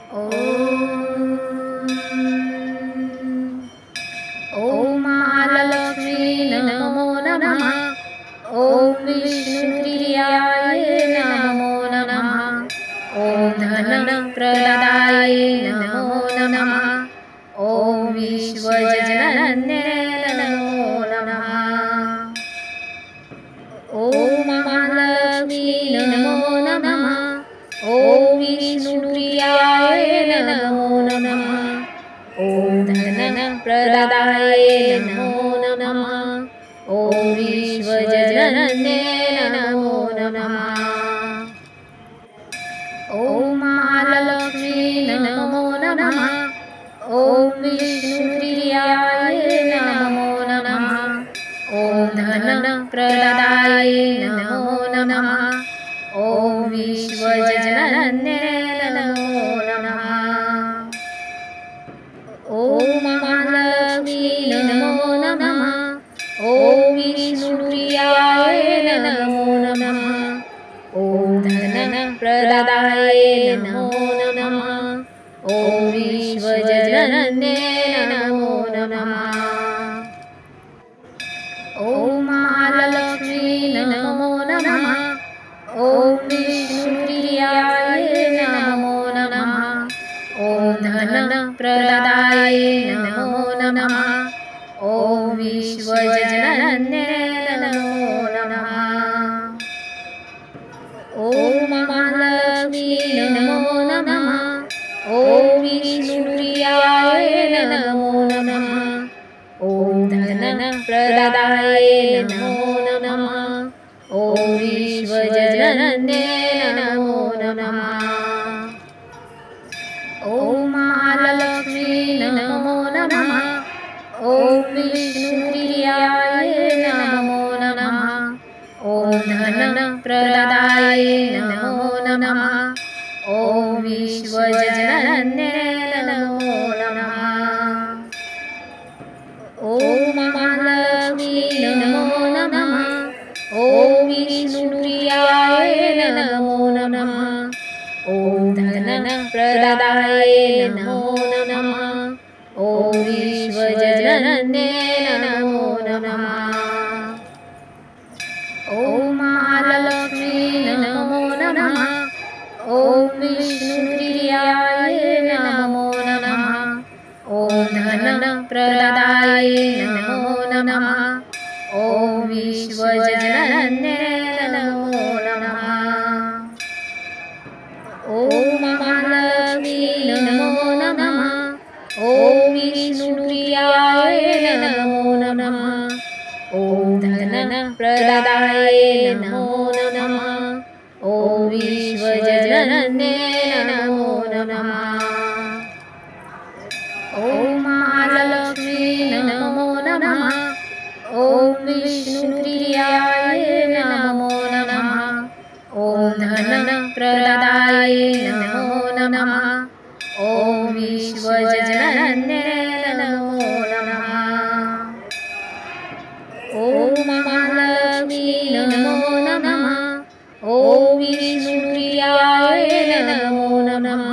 ॐ ॐ महालक्ष्मी नमो नमः। ॐ विष्णुप्रियाय नमो नमः। ॐ धनप्रदाय नमो नमः। ॐ विश्वजनन्ये नमो नमः। ॐ महालक्ष्मी नमो नमः। ॐ विष्णुप्रियाय नमो नमः। ॐ धनप्रदाय नमो नमः। ॐ विश्वजनन्ये नमो नमः। ॐ महालक्ष्मी नमो नमः। ॐ विष्णुप्रियाय नमो नमः। ॐ धनप्रदाय नमो नमः। ॐ विश्वजनन्ये नमो नमः। ॐ महालक्ष्मी नमो नमः। ॐ विष्णुप्रियाय नमो नमः। ॐ धनप्रदाय नमो नमः। ॐ विश्वजनन्ये नमो नमः। ॐ महालक्ष्मी नमो नमः। ॐ विष्णुप्रियाय नमो नमः। ॐ धनप्रदाय नमो नमः। ॐ विश्वजनन्ये नमो नमः। ॐ महालक्ष्मी नमो नमः। ॐ विष्णुप्रियाय नमो नमः। ॐ धनप्रदाय नमो नमः। ॐ विश्वजनन्ये नमो नमः। ॐ महालक्ष्मी नमो नमः। ॐ विष्णुप्रियाय नमो नमः। ॐ धनप्रदाय नमो नमः। ॐ विश्वजनन्ये नमो नमः। ॐ महालक्ष्मी नमो नमः। ॐ विष्णुप्रियाय नमो नमः। ॐ धनप्रदाय नमो नमः। ॐ विश्वजनन्ये नमो नमः। ॐ महालक्ष्मी नमो नमः। ॐ विष्णुप्रियाय नमो नमः। ॐ धनप्रदाय नमो नमः। ॐ विश्वजनन्ये नमो नमः। ॐ महालक्ष्मी नमो नमः। ॐ विष्णुप्रियाय नमो नमः। ॐ धनप्रदाय नमो नमः। ॐ विश्वजनन्ये नमो नमः। ॐ महालक्ष्मी नमो नमः। ॐ विष्णुप्रियाय नमो नमः। ॐ धनप्रदाय नमो नमः। ॐ विश्वजनन्ये नमो नमः। ॐ महालक्ष्मी नमो नमः। ॐ विष्णुप्रियाय नमो नमः।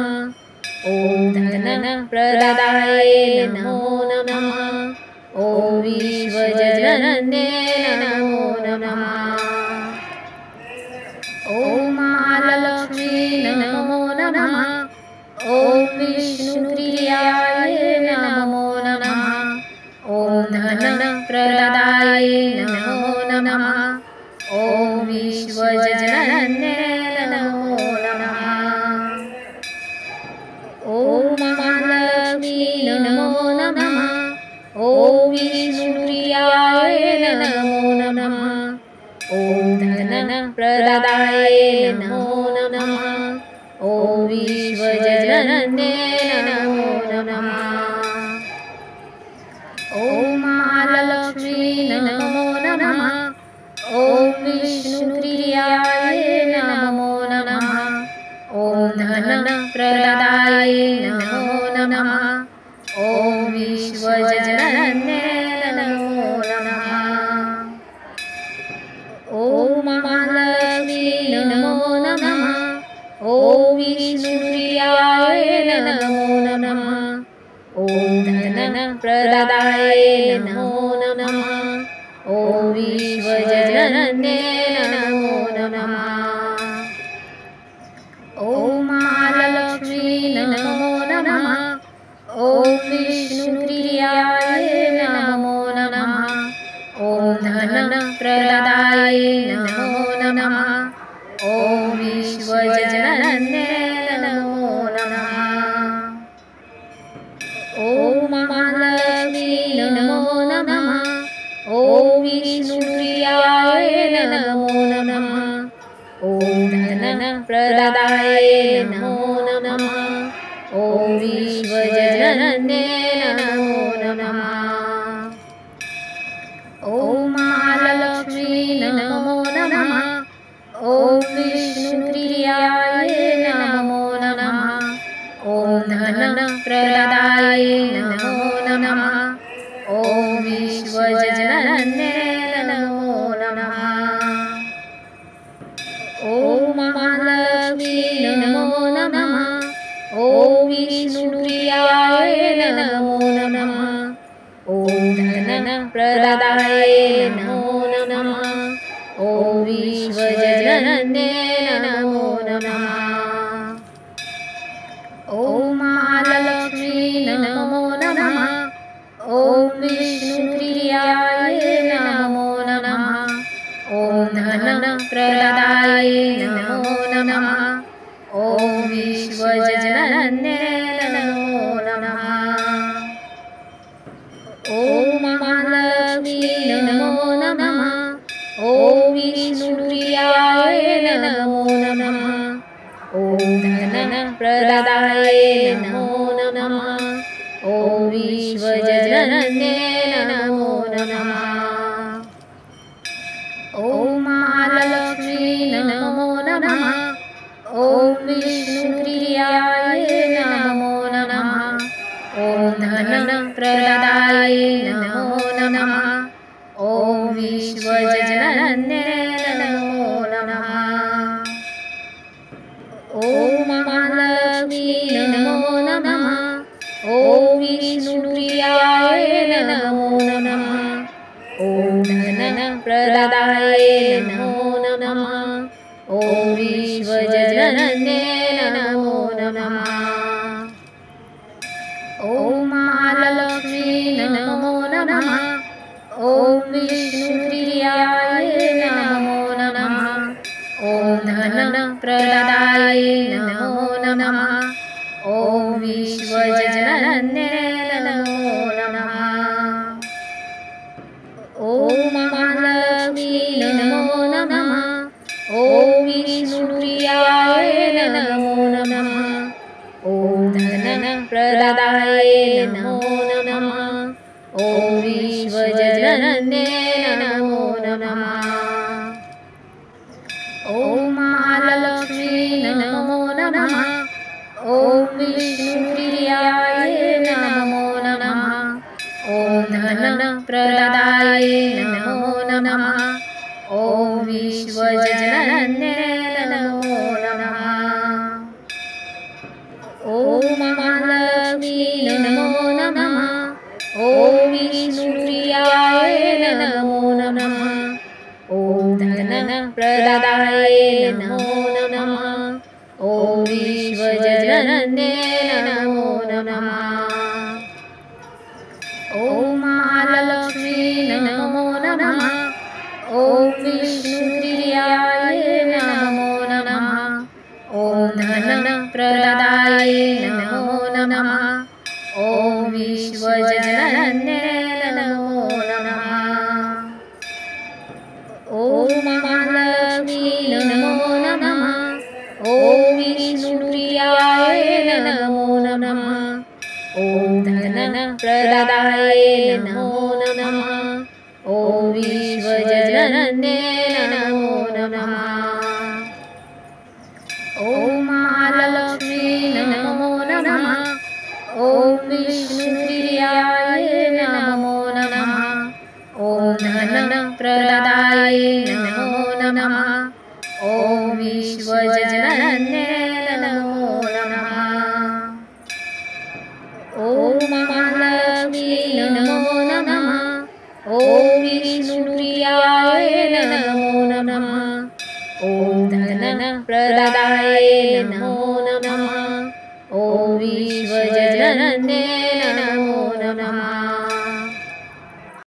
ॐ धनप्रदाय नमो नमः। ॐ विश्वजनन्ये नमो नमः। ॐ महालक्ष्मी नमो नमः। ॐ विष्णुप्रियाय नमो नमः। ॐ धनप्रदाय नमो नमः। ॐ विश्वजनन्ये नमो नमः। ॐ महालक्ष्मी नमो नमः। ॐ विष्णुप्रियाय नमो नमः। ॐ धनप्रदाय नमो नमः। ॐ विश्वजनन्ये नमो नमः। ॐ महालक्ष्मी नमो नमः। ॐ विष्णुप्रियाय नमो नमः। ॐ धनप्रदाय नमो नमः। ॐ विश्वजनन्ये नमो नमः। ॐ महालक्ष्मी नमो नमः। ॐ विष्णुप्रियाय नमो धनप्रदाय नमो नमः। ॐ विश्वजनन्ये नमो नमः। ॐ महालक्ष्मी नमो नमः। ॐ विष्णुप्रियाय नमो नमः। ॐ धनप्रदाय नमो नमः। ॐ विश्वजनन्ये नमो नमः। ॐ महालक्ष्मी नमो नमः। ॐ विष्णुप्रियाय नमो नमः। ॐ धनप्रदाय नमो नमः। ॐ विश्वजनन्ये नमो नमः। ॐ महालक्ष्मी नमो नमः। ॐ विष्णुप्रियाय नमो नमः। ॐ धनप्रदाय नमो नमः। ॐ विश्वजनन्ये नमो नमः। ॐ महालक्ष्मी नमो नमः। ॐ विष्णुप्रियाय नमो नमः। ॐ धनप्रदाय नमो नमः। ॐ विश्वजनन्ये नमो नमः। ॐ महालक्ष्मी नमो नमः। ॐ विष्णुप्रियाय नमो नमः। ॐ धनप्रदाय नमो नमः। ॐ विश्वजनन्ये नमो नमः। ॐ महालक्ष्मी नमो नमः। ॐ विष्णुप्रियाय नमो नमः। ॐ धनप्रदाय नमो नमः। ॐ विश्वजनन्ये नमो नमः। ॐ महालक्ष्मी नमो नमः। ॐ विष्णुप्रियाय नमो नमः। ॐ धनप्रदाय नमो नमः। ॐ विश्वजनन्ये नमो नमः। ॐ महालक्ष्मी नमो नमः। ॐ विष्णुप्रियाय नमो नमः। ॐ धनप्रदाय नमो नमः। ॐ विश्वजनन्ये नमो नमः। ॐ महालक्ष्मी नमो नमः। ॐ विष्णुप्रियाय नमो नमः। ॐ धनप्रदाय नमो नमः। ॐ विश्वजनन्ये नमो नमः। ॐ महालक्ष्मी नमो नमः। ॐ विष्णुप्रियाय नमो नमः। ॐ धनप्रदाय नमो नमः। ॐ विश्वजनन्ये नमो नमः। ॐ महालक्ष्मी नमो नमः। ॐ विष्णुप्रियाय नमो नमः। ॐ धनप्रदाय नमो नमः। ॐ विश्वजनन्ये नमो नमः। ॐ महालक्ष्मी नमो नमः। ॐ विष्णुप्रियाय नमो नमः। ॐ धनप्रदाय नमो नमः। ॐ विश्वजनन्ये नमो नमः। ॐ महालक्ष्मी नमो नमः। ॐ विष्णुप्रियाय नमो नमः। ॐ धनप्रदाय नमो नमः। ॐ विश्वजनन्ये नमो नमः। ॐ महालक्ष्मी नमो नमः। ॐ विष्णुप्रियाय नमो नमः। ॐ धनप्रदाय नमो नमः। ॐ विश्वजनन्ये नमो नमः। ॐ महालक्ष्मी नमो नमः। ॐ विष्णुप्रियाय नमो नमः। ॐ धनप्रदाय नमो नमः। ॐ विश्वजनन्ये नमो नमः। ॐ महालक्ष्मी ॐ विष्णुप्रियाय नमो नमः। ॐ धनप्रदाय नमो नमः। ॐ विश्वजनन्ये नमो नमः।